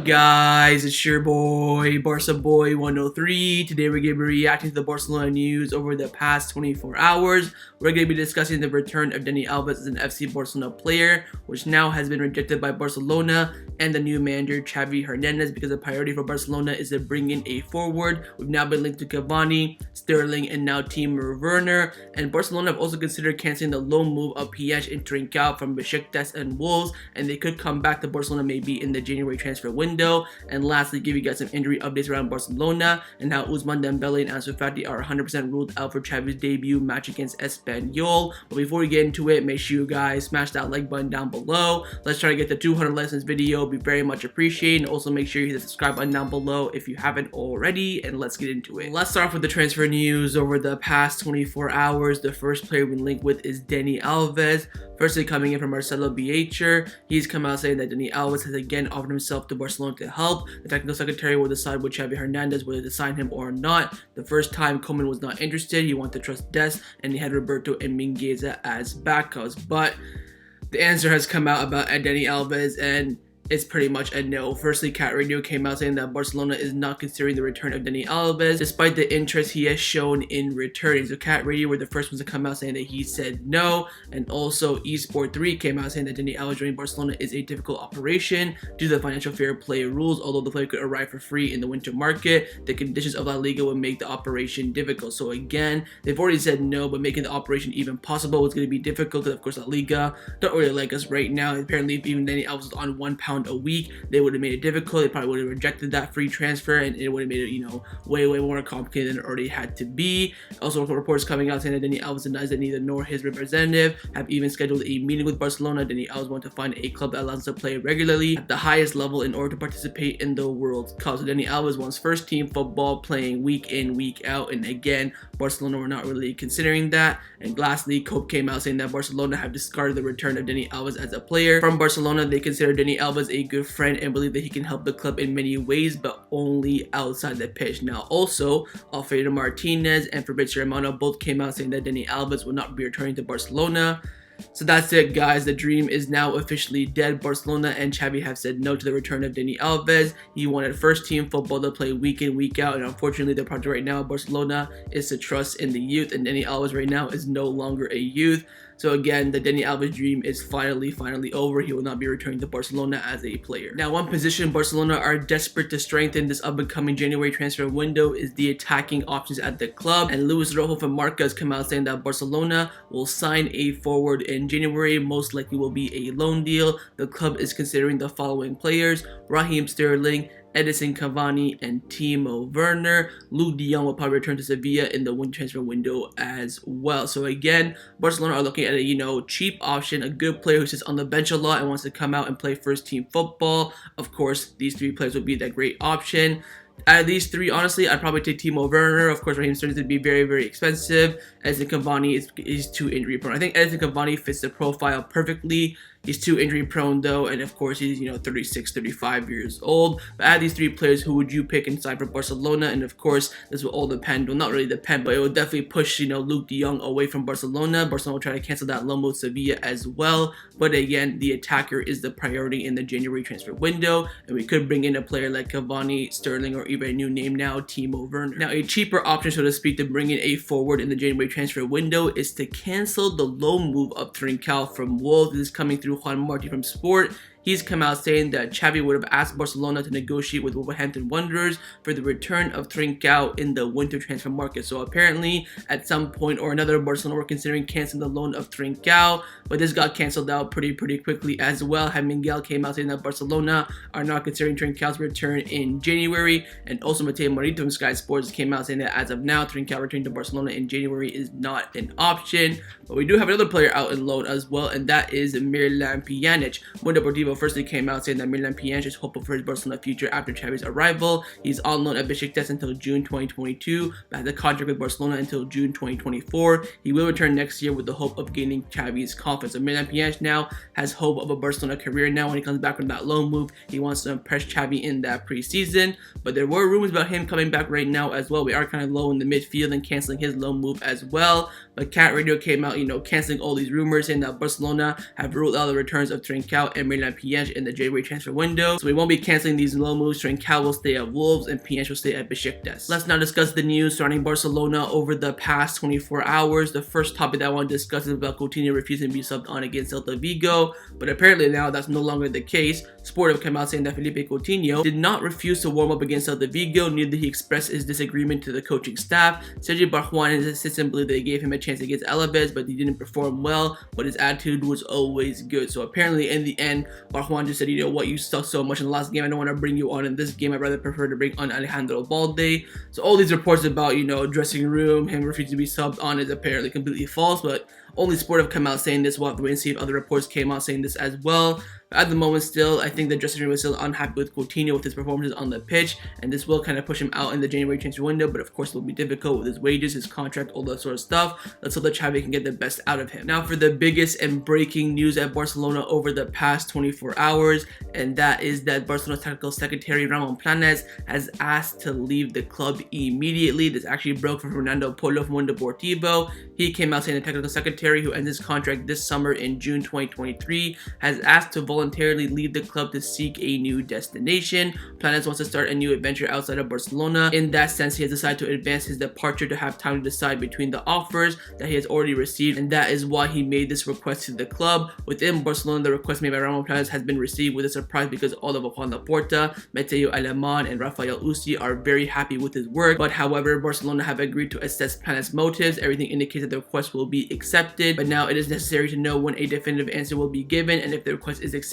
up, guys? It's your boy, Barca Boy 103. Today we're going to be reacting to the Barcelona news over the past 24 hours. We're going to be discussing the return of Dani Alves as an FC Barcelona player, which now has been rejected by Barcelona and the new manager Xavi Hernandez because the priority for Barcelona is to bring in a forward. We've now been linked to Cavani, Sterling, and now Timo Werner. And Barcelona have also considered canceling the loan move of Pjanic and Trincao from Besiktas and Wolves, and they could come back to Barcelona maybe in the January transfer window. And lastly, give you guys some injury updates around Barcelona and how Ousmane, Dembele, and Ansu Fati are 100% ruled out for Xavi's debut match against Espanyol. But before we get into it, make sure you guys smash that like button down below. Let's try to get the 200 likes in this video. Be very much appreciated. And also make sure you hit the subscribe button down below if you haven't already. And let's get into it. Let's start off with the transfer news over the past 24 hours. The first player we link with is Dani Alves. Firstly, coming in from Marcelo Bielsa, he's come out saying that Dani Alves has again offered himself to Barcelona to help. The technical secretary will decide with Xavi Hernandez whether to sign him or not. The first time, Koeman was not interested. He wanted to trust Dest, and he had Roberto and Mingueza as backups. But the answer has come out about Dani Alves, and it's pretty much a no. Firstly, Cat Radio came out saying that Barcelona is not considering the return of Dani Alves, despite the interest he has shown in returning. So Cat Radio were the first ones to come out saying that he said no. And also Esport 3 came out saying that Dani Alves joining Barcelona is a difficult operation due to the financial fair play rules. Although the player could arrive for free in the winter market, the conditions of La Liga would make the operation difficult. So again, they've already said no, but making the operation even possible is going to be difficult because of course La Liga don't really like us right now. Apparently, if even Dani Alves was on £1 a week, they would have made it difficult. They probably would have rejected that free transfer, and it would have made it, way more complicated than it already had to be. Also, reports coming out saying that Dani Alves denies that neither nor his representative have even scheduled a meeting with Barcelona. Dani Alves wants to find a club that allows him to play regularly at the highest level in order to participate in the World Cup. So Dani Alves wants first team football, playing week in, week out, and again, Barcelona were not really considering that. And lastly, Cope came out saying that Barcelona have discarded the return of Dani Alves as a player. From Barcelona, they consider Dani Alves a good friend and believe that he can help the club in many ways, but only outside the pitch. Now, also, Alfredo Martinez and Fabrizio Romano both came out saying that Dani Alves will not be returning to Barcelona. So that's it, guys. The dream is now officially dead. Barcelona and Xavi have said no to the return of Dani Alves. He wanted first team football to play week in, week out, and unfortunately the project right now at Barcelona is to trust in the youth, and Dani Alves right now is no longer a youth. So again, the Dani Alves dream is finally over. He will not be returning to Barcelona as a player. Now, one position Barcelona are desperate to strengthen this up-and-coming January transfer window is the attacking options at the club. And Luis Rojo from Marca has come out saying that Barcelona will sign a forward in January. Most likely will be a loan deal. The club is considering the following players: Raheem Sterling, Edinson Cavani, and Timo Werner. Luke de Jong will probably return to Sevilla in the winter transfer window as well. So again, Barcelona are looking at a cheap option, a good player who sits on the bench a lot and wants to come out and play first team football. Of course, these three players would be that great option. Out of these three, honestly, I'd probably take Timo Werner. Of course, Raheem Sterling would be very, very expensive. Edinson Cavani is too injury prone. I think Edinson Cavani fits the profile perfectly. He's too injury prone though, and of course he's 36, 35 years old. But out of these three players, who would you pick and sign for Barcelona? And of course, this will all depend. Well, not really depend, but it will definitely push Luke de Jong away from Barcelona. Barcelona will try to cancel that loan with Sevilla as well. But again, the attacker is the priority in the January transfer window, and we could bring in a player like Cavani, Sterling, or even a new name now, Timo Werner. Now, a cheaper option, so to speak, to bring in a forward in the January transfer window is to cancel the loan move of Trincao from Wolves. This is coming through Juan Marti from Sport. He's come out saying that Xavi would have asked Barcelona to negotiate with Wolverhampton Wanderers for the return of Trincao in the winter transfer market. So apparently, at some point or another, Barcelona were considering canceling the loan of Trincao, but this got canceled out pretty quickly as well. Miguel came out saying that Barcelona are not considering Trincao's return in January, and also Mateo Morito from Sky Sports came out saying that as of now, Trincao returning to Barcelona in January is not an option. But we do have another player out in loan as well, and that is Miralem Pjanic. Mundo Deportivo firstly came out saying that Miralem Pjanic is hopeful for his Barcelona future after Xavi's arrival. He's on loan at Besiktas until June 2022, but has a contract with Barcelona until June 2024. He will return next year with the hope of gaining Xavi's confidence. So Miralem Pjanic now has hope of a Barcelona career now. When he comes back from that loan move, he wants to impress Xavi in that preseason. But there were rumors about him coming back right now as well. We are kind of low in the midfield and canceling his loan move as well. but Cat Radio came out, canceling all these rumors, saying that Barcelona have ruled out the returns of Trincao and Pjanic in the January transfer window. So we won't be canceling these loan moves. Trincao will stay at Wolves and Pjanic will stay at Besiktas. Let's now discuss the news surrounding Barcelona over the past 24 hours. The first topic that I want to discuss is about Coutinho refusing to be subbed on against Celta Vigo, but apparently now that's no longer the case. Sport have come out saying that Felipe Coutinho did not refuse to warm up against Celta Vigo, neither did he express his disagreement to the coaching staff. Sergio Barjuan and his assistant believe they gave him a chance against Alaves, but he didn't perform well, but his attitude was always good. So apparently in the end, Barjuan just said, you know what, you suck so much in the last game, I don't want to bring you on in this game, I'd rather prefer to bring on Alejandro Balde. So all these reports about, dressing room, him refusing to be subbed on is apparently completely false, but only Sport have come out saying this. We'll have to wait and see if other reports came out saying this as well. At the moment still, I think the dressing room is still unhappy with Coutinho with his performances on the pitch, and this will kind of push him out in the January transfer window, but of course it will be difficult with his wages, his contract, all that sort of stuff. Let's hope that Xavi can get the best out of him. Now for the biggest and breaking news at Barcelona over the past 24 hours, and that is that Barcelona's technical secretary Ramon Planes has asked to leave the club immediately. This actually broke from Fernando Polo from Mundo Deportivo. He came out saying the technical secretary, who ends his contract this summer in June 2023, has asked to voluntarily leave the club to seek a new destination. Planes wants to start a new adventure outside of Barcelona. In that sense, he has decided to advance his departure to have time to decide between the offers that he has already received, and that is why he made this request to the club. Within Barcelona, the request made by Ramon Planes has been received with a surprise because all of Juan Laporta, Mateo Alemán, and Rafael Uzi are very happy with his work. But however, Barcelona have agreed to assess Planes' motives. Everything indicates that the request will be accepted, but now it is necessary to know when a definitive answer will be given and if the request is accepted,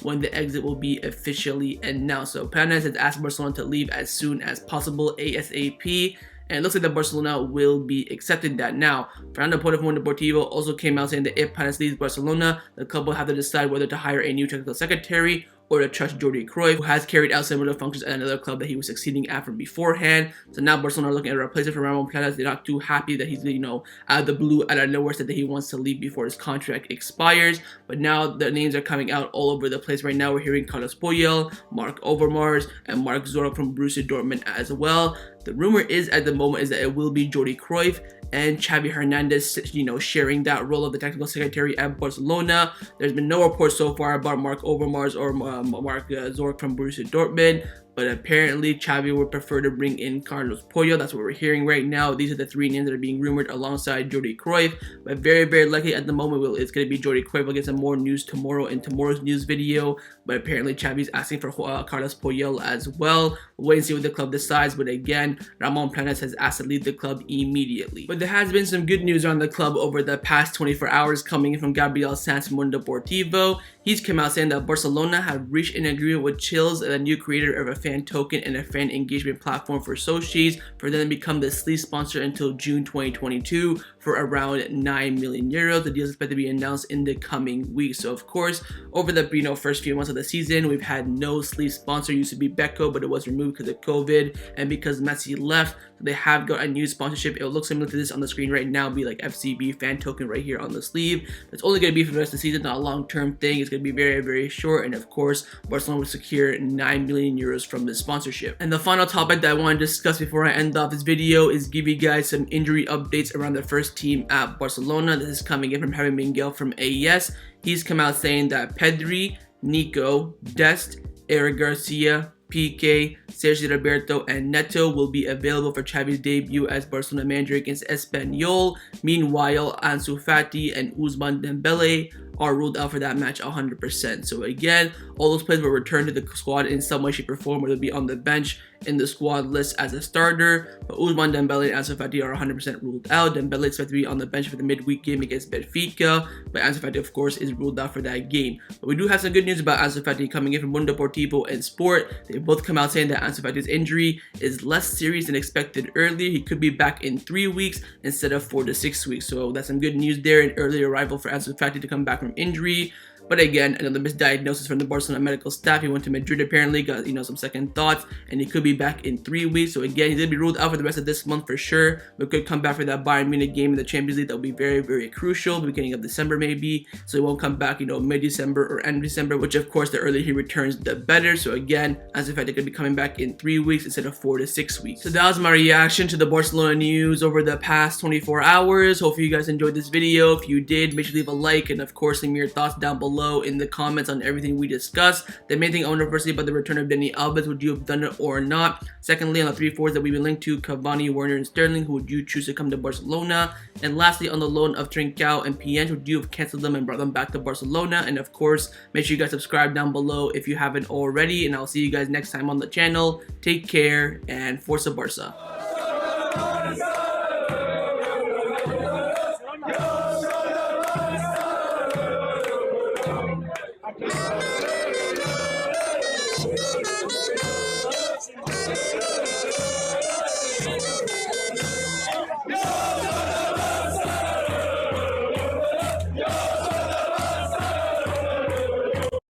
when the exit will be officially announced. So Planes has asked Barcelona to leave as soon as possible, ASAP. And it looks like that Barcelona will be accepting that. Now, Fernando Polo from Mundo Deportivo also came out saying that if Planes leaves Barcelona, the club will have to decide whether to hire a new technical secretary or to trust Jordi Cruyff, who has carried out similar functions at another club that he was succeeding at from beforehand. So now Barcelona are looking at a replacement for Ramon Planes. They're not too happy that he's, out of the blue, out of nowhere, said that he wants to leave before his contract expires. But now the names are coming out all over the place. Right now we're hearing Carlos Puyol, Marc Overmars, and Marc Zorc from Borussia Dortmund as well. The rumor is at the moment is that it will be Jordi Cruyff and Xavi Hernandez, sharing that role of the technical secretary at Barcelona. There's been no reports so far about Marc Overmars or Marc Zorc from Borussia Dortmund, but apparently Xavi would prefer to bring in Carlos Puyol. That's what we're hearing right now. These are the three names that are being rumored alongside Jordi Cruyff, but very, very likely at the moment it's going to be Jordi Cruyff. We'll get some more news tomorrow in tomorrow's news video, but apparently Xavi's asking for Carlos Puyol as well. We'll wait and see what the club decides, but again, Ramon Planes has asked to leave the club immediately. But there has been some good news around the club over the past 24 hours coming in from Gabriel Sanz Mundo Deportivo. He's come out saying that Barcelona have reached an agreement with Chills, the new creator of a fan token and a fan engagement platform for socials, for them to become the sleeve sponsor until June 2022 for around 9 million euros. The deal is expected to be announced in the coming weeks. So of course, over the first few months of the season, we've had no sleeve sponsor. It used to be Beko, but it was removed because of COVID and because Messi left. So they have got a new sponsorship. It will look similar to this on the screen right now, be like FCB fan token right here on the sleeve. It's only going to be for the rest of the season, not a long-term thing. It's going to be very, very short, and of course, Barcelona will secure 9 million euros from this sponsorship. And the final topic that I want to discuss before I end off this video is give you guys some injury updates around the first team at Barcelona. This is coming in from Javi Miguel from AES. He's come out saying that Pedri, Nico, Dest, Eric Garcia, Piqué, Sergio Roberto, and Neto will be available for Xavi's debut as Barcelona manager against Espanyol. Meanwhile, Ansu Fati and Ousmane Dembele are ruled out for that match 100%. So again, all those players will return to the squad in some way, shape, or form, or they'll be on the bench in the squad list as a starter. But Ousmane Dembele and Ansu Fati are 100% ruled out. Dembele is expected to be on the bench for the midweek game against Benfica, but Ansu Fati, of course, is ruled out for that game. But we do have some good news about Ansu Fati coming in from Mundo Deportivo and Sport. They both come out saying that Ansu Fati's injury is less serious than expected earlier. He could be back in 3 weeks instead of 4 to 6 weeks. So that's some good news there, an early arrival for Ansu Fati to come back from injury. But again, another misdiagnosis from the Barcelona medical staff. He went to Madrid apparently, got some second thoughts, and he could be back in 3 weeks. So again, he's gonna be ruled out for the rest of this month for sure, but could come back for that Bayern Munich game in the Champions League. That will be very, very crucial, beginning of December maybe. So he won't come back, mid-December or end of December, which of course the earlier he returns, the better. So again, as a fact, they're gonna be coming back in 3 weeks instead of 4 to 6 weeks. So that was my reaction to the Barcelona news over the past 24 hours. Hopefully you guys enjoyed this video. If you did, make sure to leave a like, and of course leave me your thoughts down below in the comments on everything we discussed. The main thing I want to firstly about the return of Dani Alves, would you have done it or not? Secondly, on the 3 forwards that we've been linked to, Cavani, Werner, and Sterling, who would you choose to come to Barcelona? And lastly, on the loan of Trincao and Pjanic, would you have canceled them and brought them back to Barcelona? And of course, make sure you guys subscribe down below if you haven't already, and I'll see you guys next time on the channel. Take care, and Forza Barca.